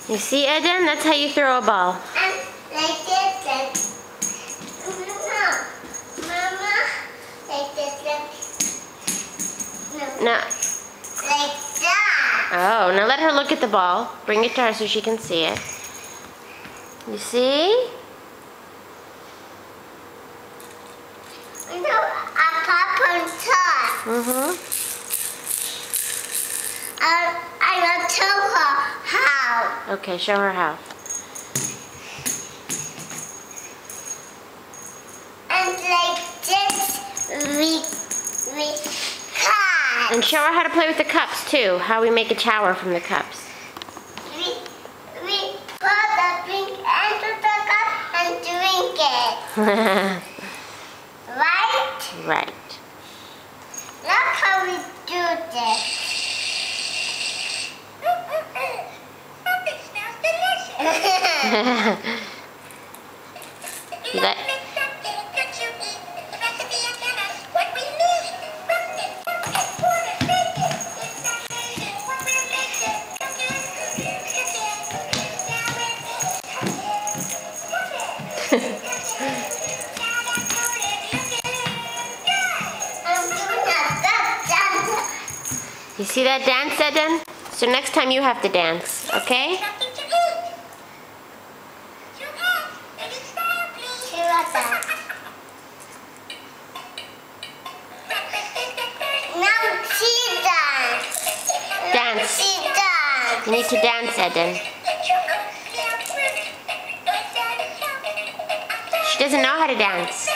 You see, Eden? That's how you throw a ball. Like this, like... Mama, like this, like... No. Like that. Oh, now let her look at the ball. Bring it to her so she can see it. You see? No, a pop on top. Mm-hmm. I will tell her how. Okay, show her how. And like this, we cut. And show her how to play with the cups too. How we make a shower from the cups. We put the drink into the cup and drink it. Right? Right. Look how we do this. Something smells delicious. That, you see that dance, Eden? So next time you have to dance, okay? Now she dance. Dance. She dance. You need to dance, Eden. She doesn't know how to dance.